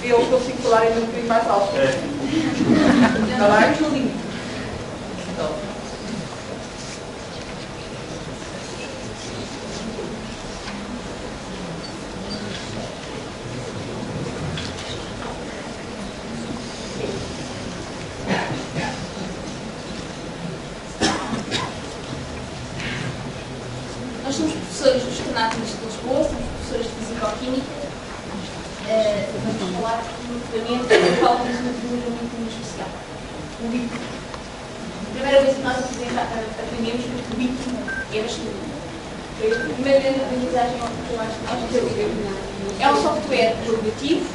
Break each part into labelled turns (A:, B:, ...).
A: eu consigo falar ainda um bocadinho mais alto. Está bem? Então.
B: Nós somos professores dos Externatos de Lisboa, somos professores de Físico-Química. Vamos falar do equipamento do qual temos uma figura muito especial. O BIC. A primeira vez que nós aprendemos que o BIC era estudo. Foi a primeira vez de aprendizagem que eu acho que nós desenvolvemos. É um software colaborativo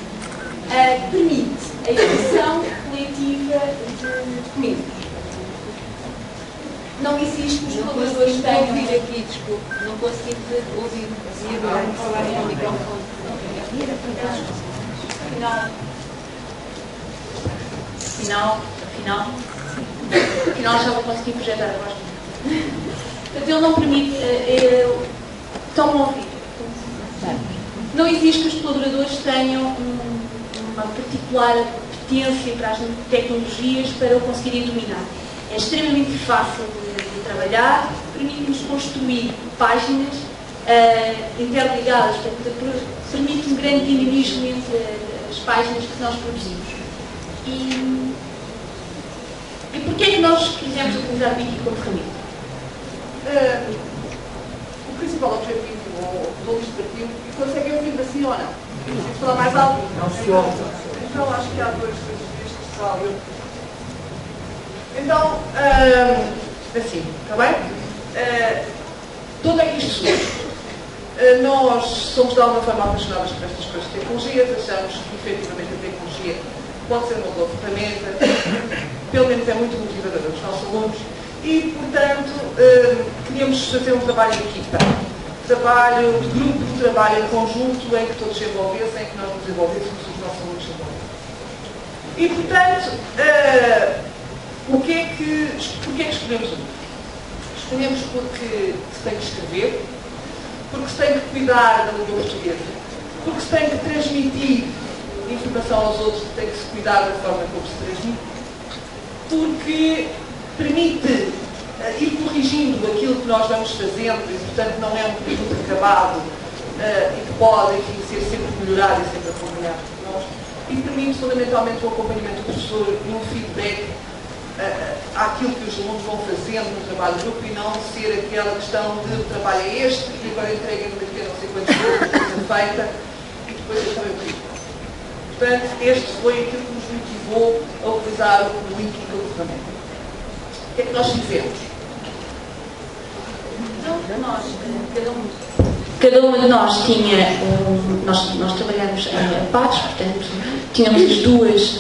B: que permite a edição coletiva de documentos. Não existe que os colaboradores tenham...
C: ouvir aqui, desculpe, não consegui ouvir. E agora vou falar no microfone.
B: Afinal já vou conseguir projetar a voz. Portanto, ele não permite... Estão a ouvir. Não existe que os colaboradores tenham uma particular competência para as tecnologias para o conseguirem dominar. É extremamente fácil de trabalhar, permite-nos construir páginas interligadas, portanto, permite um grande dinamismo entre as páginas que nós produzimos. E porquê é que nós quisemos utilizar o Wiki como ferramenta?
A: O principal objetivo do ilustrativo consegue ouvir assim ou não? Preciso falar mais alto? Então acho que há dois registros só. Então, assim, está bem? De onde é que isto surge? Nós somos de alguma forma apaixonados por estas coisas de tecnologia, achamos que efetivamente a tecnologia pode ser uma boa ferramenta, pelo menos é muito motivadora dos nossos alunos e, portanto, queríamos fazer um trabalho em equipa, trabalho de grupo, de trabalho em conjunto, em que todos se envolvessem, em que nós nos envolvêssemos e os nossos alunos se envolvessem. E, portanto, porquê é que escolhemos o livro? Escolhemos porque se tem que escrever, porque se tem que cuidar da língua portuguesa, porque se tem que transmitir informação aos outros, tem que se cuidar da forma como se transmite, porque permite ir corrigindo aquilo que nós vamos fazendo e, portanto, não é um produto acabado e que pode, enfim, ser sempre melhorado e sempre acompanhado por nós, e permite fundamentalmente o acompanhamento do professor e um feedback àquilo que os alunos vão fazendo no trabalho do grupo e não ser aquela questão de o trabalho é este e agora entreguem-me daqui a não sei quantos dias, a coisa feita e depois eu também o. Portanto, este foi aquilo que nos motivou a utilizar o Wiki como ferramenta. O que é que nós fizemos?
B: Cada uma de nós tinha nós trabalhamos em pares, portanto, tínhamos as duas,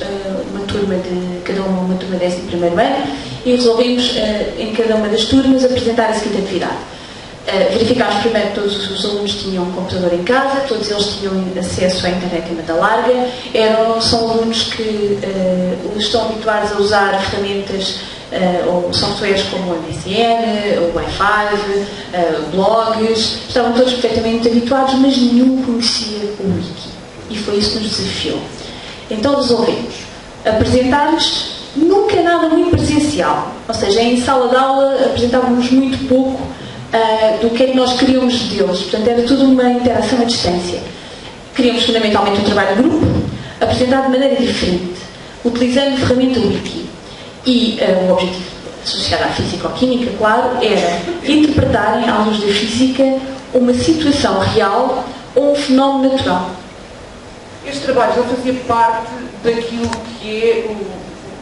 B: cada uma turma de 11º ano, e resolvemos em cada uma das turmas apresentar a seguinte atividade. Verificámos primeiro que todos os alunos tinham um computador em casa, todos eles tinham acesso à internet em banda larga, são alunos que estão habituados a usar ferramentas ou softwares como o MSN, o Wi-Fi, blogs, estavam todos perfeitamente habituados, mas nenhum conhecia o Wiki. E foi isso que nos desafiou. Então resolvemos apresentar-nos nunca nada muito presencial, ou seja, em sala de aula apresentávamos muito pouco do que é que nós queríamos deles, portanto era tudo uma interação à distância. Queríamos fundamentalmente um trabalho de grupo, apresentado de maneira diferente, utilizando a ferramenta Wiki. E o objetivo associado à físico-química, claro, era interpretarem, à luz da física, uma situação real ou um fenómeno natural.
A: Este trabalho já fazia parte daquilo que é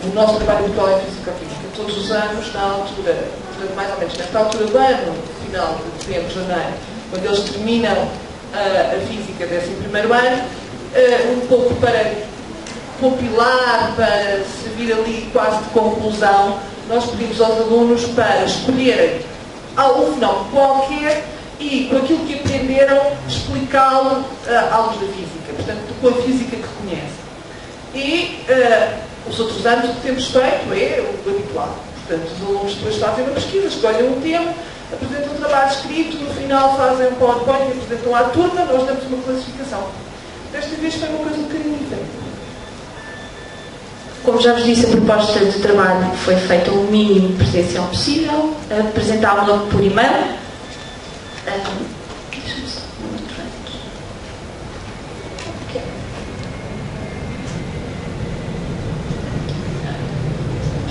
A: o nosso trabalho habitual em físico-química. Todos os anos, na altura, mais ou menos nesta altura do ano, final de dezembro, janeiro, quando eles terminam a física desse primeiro ano, um pouco para compilar, para servir ali quase de conclusão, nós pedimos aos alunos para escolherem um fenómeno qualquer e, com aquilo que aprenderam, explicá-lo à luz da física, portanto, com a física que conhecem. E os outros anos o que temos feito é o habitual. Portanto, os alunos depois fazem uma pesquisa, escolhem um tema, apresentam um trabalho escrito, no final fazem um PowerPoint e apresentam à turma, nós damos uma classificação. Desta vez foi uma coisa um bocadinho diferente.
B: Como já vos disse, a proposta de trabalho foi feita o mínimo presencial possível, apresentámos-la por e-mail.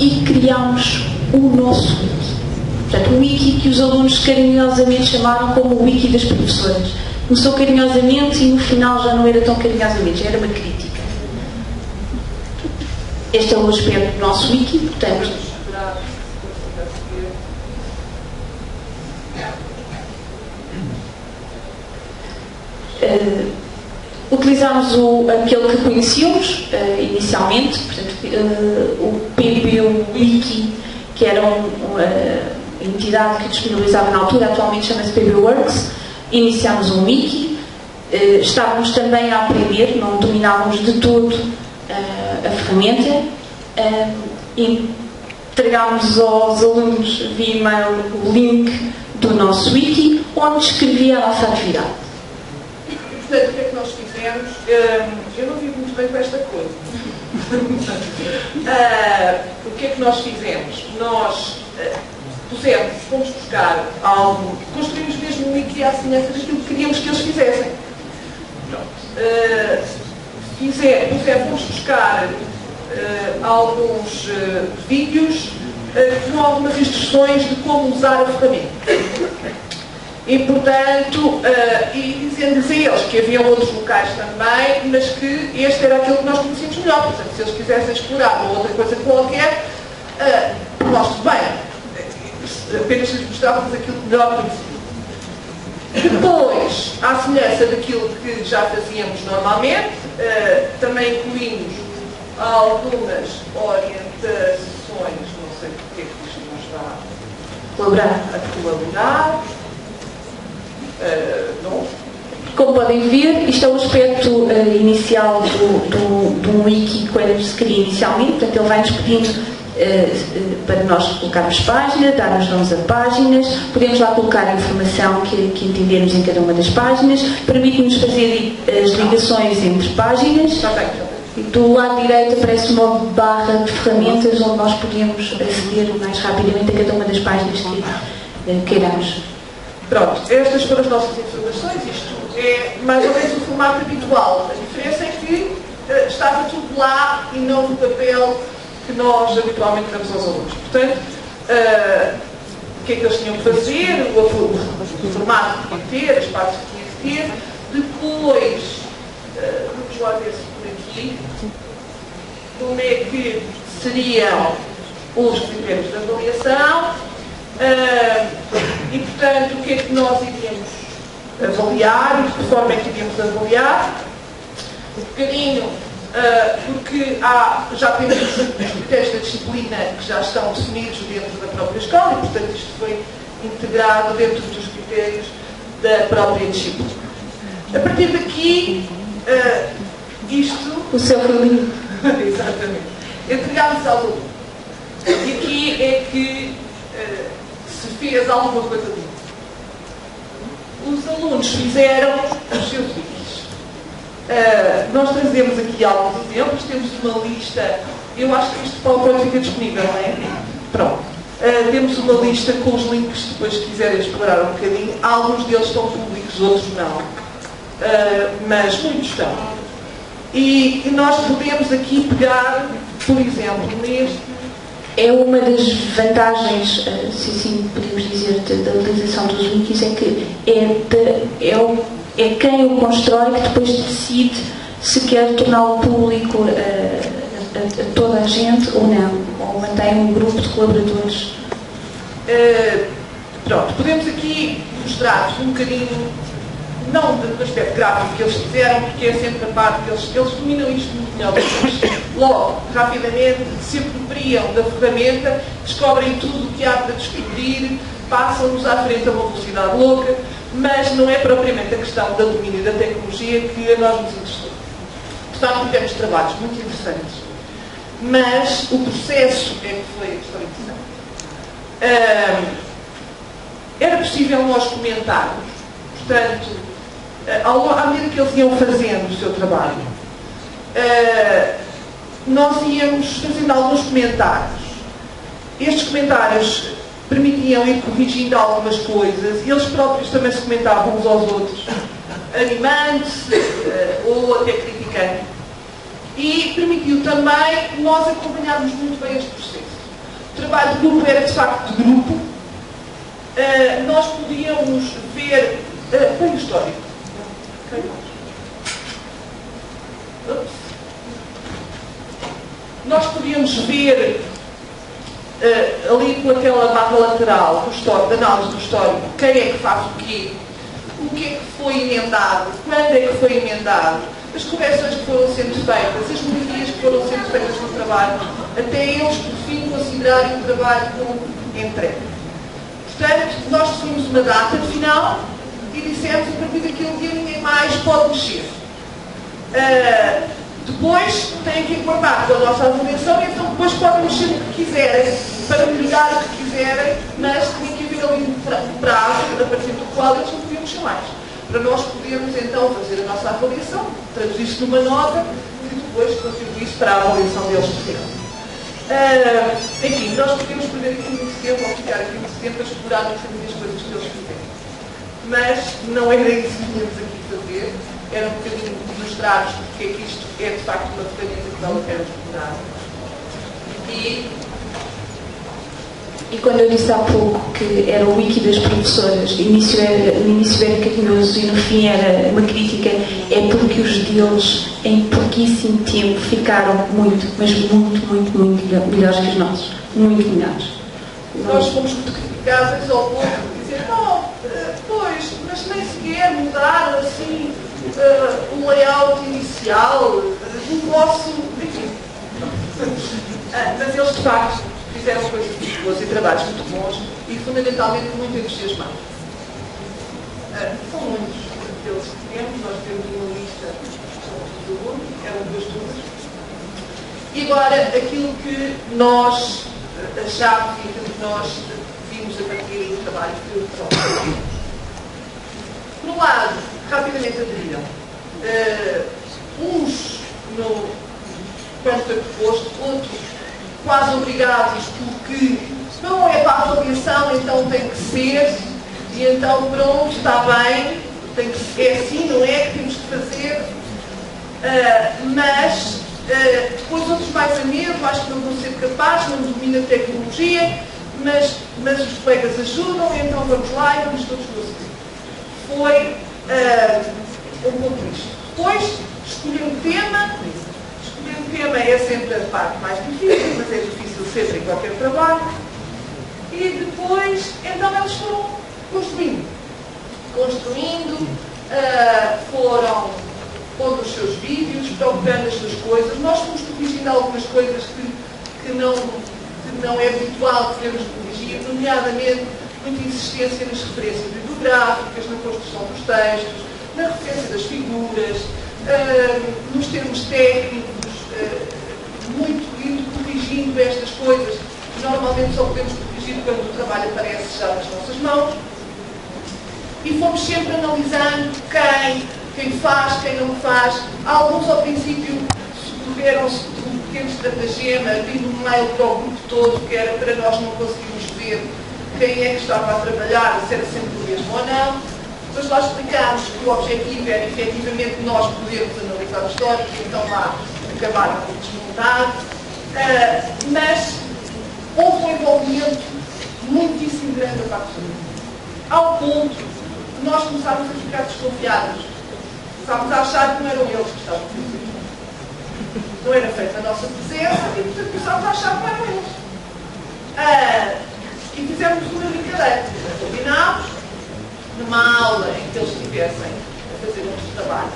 B: E criámos o nosso wiki. Portanto, o wiki que os alunos carinhosamente chamaram como o wiki das professoras. Começou carinhosamente e no final já não era tão carinhosamente, já era uma crítica. Este é o aspecto do nosso wiki, portanto. Utilizámos aquele que conhecíamos inicialmente, portanto, o PBWiki, que era uma entidade que disponibilizava na altura, atualmente chama-se PBWorks. Iniciámos um wiki, estávamos também a aprender, não dominávamos de todo a ferramenta, entregámos aos alunos via e-mail o link do nosso wiki, onde descrevia a nossa atividade.
A: Portanto, o que é que nós fizemos? Eu não vivo muito bem com esta coisa. O que é que nós fizemos? Nós fomos buscar algo, construímos mesmo um wiki à semelhança daquilo que queríamos que eles fizessem. Fomos buscar alguns vídeos com algumas instruções de como usar a ferramenta. E, portanto, e dizendo-lhes a eles que haviam outros locais também, mas que este era aquilo que nós conhecíamos melhor. Portanto, se eles quisessem explorar uma outra coisa qualquer, nós tudo bem. Apenas lhes mostrávamos aquilo que melhor conhecíamos. Depois, à semelhança daquilo que já fazíamos normalmente, também incluímos algumas orientações, não sei porque é que isto não está a colaborar. Não.
B: Como podem ver, isto é o aspecto inicial do wiki quando se cria inicialmente. Portanto, ele vai-nos pedindo para nós colocarmos páginas, dar-nos nomes a páginas, podemos lá colocar a informação que entendermos em cada uma das páginas, permite-nos fazer as ligações entre páginas. Do lado direito aparece uma barra de ferramentas onde nós podemos aceder mais rapidamente a cada uma das páginas que queiramos.
A: Pronto, estas foram as nossas informações. Isto é mais ou menos o formato habitual. A diferença é que estava tudo lá e não no papel que nós habitualmente damos aos alunos. Portanto, o que é que eles tinham que fazer, o formato que tinha que ter, as partes que tinha que ter. Depois, vamos lá ver se por aqui, como é que seriam os critérios de avaliação. E, portanto, o que é que nós iríamos avaliar e de que forma é que iríamos avaliar? Um bocadinho, porque já temos os critérios da disciplina que já estão definidos dentro da própria escola e, portanto, isto foi integrado dentro dos critérios da própria disciplina. A partir daqui,
B: o seu caminho.
A: Exatamente. Entregámos ao aluno. E aqui é que se fez alguma coisa disso. Os alunos fizeram os seus wikis. Nós trazemos aqui alguns exemplos, temos uma lista, eu acho que este PowerPoint fica disponível, não é? Pronto. Temos uma lista com os links, depois se quiserem explorar um bocadinho. Alguns deles estão públicos, outros não. Mas muitos estão. E nós podemos aqui pegar, por exemplo, neste.
B: É uma das vantagens, se assim podemos dizer, da utilização dos wikis, é que é quem o constrói que depois decide se quer torná-lo público a toda a gente ou não, ou mantém um grupo de colaboradores.
A: Pronto, podemos aqui mostrar um bocadinho, não do aspecto gráfico que eles fizeram, porque é sempre a parte que eles dominam isto muito melhor do que nós. Logo, rapidamente, se apropriam da ferramenta, descobrem tudo o que há para descobrir, passam-nos à frente a uma velocidade louca, mas não é propriamente a questão da domínio da tecnologia que a nós nos interessou. Portanto, tivemos trabalhos muito interessantes, mas o processo é que foi a questão interessante. Era possível nós comentarmos, portanto, à medida que eles iam fazendo o seu trabalho, nós íamos fazendo alguns comentários. Estes comentários permitiam ir corrigindo algumas coisas, eles próprios também se comentavam uns aos outros, animando-se ou até criticando. E permitiu também nós acompanharmos muito bem este processo. O trabalho de grupo era de facto de grupo. Nós podíamos ver bem o histórico. Nós podíamos ver ali com aquela barra lateral do histórico, da análise do histórico, quem é que faz o quê, o que é que foi emendado, quando é que foi emendado, as correções que foram sendo feitas, as melhorias que foram sendo feitas no trabalho, até eles, por fim, considerarem o trabalho como entregue. Portanto, nós definimos uma data final e dissemos, a partir daquele dia ninguém mais pode mexer. Depois têm que aguardar com a nossa avaliação e então depois podem mexer o que quiserem, para melhorar o que quiserem, mas tem que haver ali um prazo a partir do qual eles não podiam mexer mais. Para nós podermos então fazer a nossa avaliação, traduzir-se numa nota e depois contribuir-se para a avaliação deles de tempo. Enfim, nós podemos perder aqui muito tempo ou ficar aqui muito tempo a explorar um bocadinho as coisas que eles fizeram. Mas não era isso que tínhamos aqui a fazer, era um bocadinho mostrar-vos porque é que isto é de facto uma ferramenta que vale a pena explorar.
B: E quando eu disse há pouco que era o wiki das professoras, no início era carinhoso e no fim era uma crítica, é porque os deles em pouquíssimo tempo ficaram muito, mas muito melhores que os nossos. Muito melhores.
A: Nós fomos muito criticadas ao ponto de dizer, não, pois, mas nem sequer mudaram assim o layout inicial do vosso. Enfim. Mas eles de facto fizeram coisas muito boas e trabalhos muito bons e fundamentalmente muito entusiasmados. São muitos aqueles que temos, nós temos uma lista do mundo, eram 2 turmas. E agora, aquilo que nós achámos e aquilo que nós vimos a partir do trabalho que eu trouxe. Por um lado, rapidamente aderiram. Uns no quanto foi proposto, outros quase obrigados porque não é para a avaliação, então tem que ser, e então pronto, está bem, tem que ser, é assim, não é que temos que fazer, mas depois outros mais a medo, acho que não vão ser capazes, não dominam a tecnologia, mas os colegas ajudam, então vamos lá e vamos todos conseguir. Foi um pouco isto. Depois, escolher um tema. O tema é sempre a parte mais difícil, mas é difícil sempre em qualquer trabalho. E depois, então eles foram construindo, foram pondo os seus vídeos, procurando as suas coisas. Nós fomos corrigindo algumas coisas que não é habitual podermos corrigir, nomeadamente muita insistência nas referências bibliográficas, na construção dos textos, na referência das figuras, nos termos técnicos, muito indo corrigindo estas coisas que normalmente só podemos corrigir quando o trabalho aparece já nas nossas mãos. E fomos sempre analisando quem faz, quem não faz. Alguns ao princípio socorreram-se de um pequeno estratagema, abrindo um mail para o grupo todo, que era para nós não conseguirmos ver quem é que estava a trabalhar, se era sempre o mesmo ou não. Depois lá explicámos que o objetivo era efetivamente nós podermos analisar o histórico e então lá acabaram por desmontar. Mas houve um envolvimento muitíssimo grande da parte do grupo. Ao ponto que nós começámos a ficar desconfiados. Começámos a achar que não eram eles que estavam a fazer. Não era feita a nossa presença e portanto começámos a achar que não eram eles. E fizemos uma brincadeira. Combinámos numa aula em que eles estivessem a fazer um trabalho.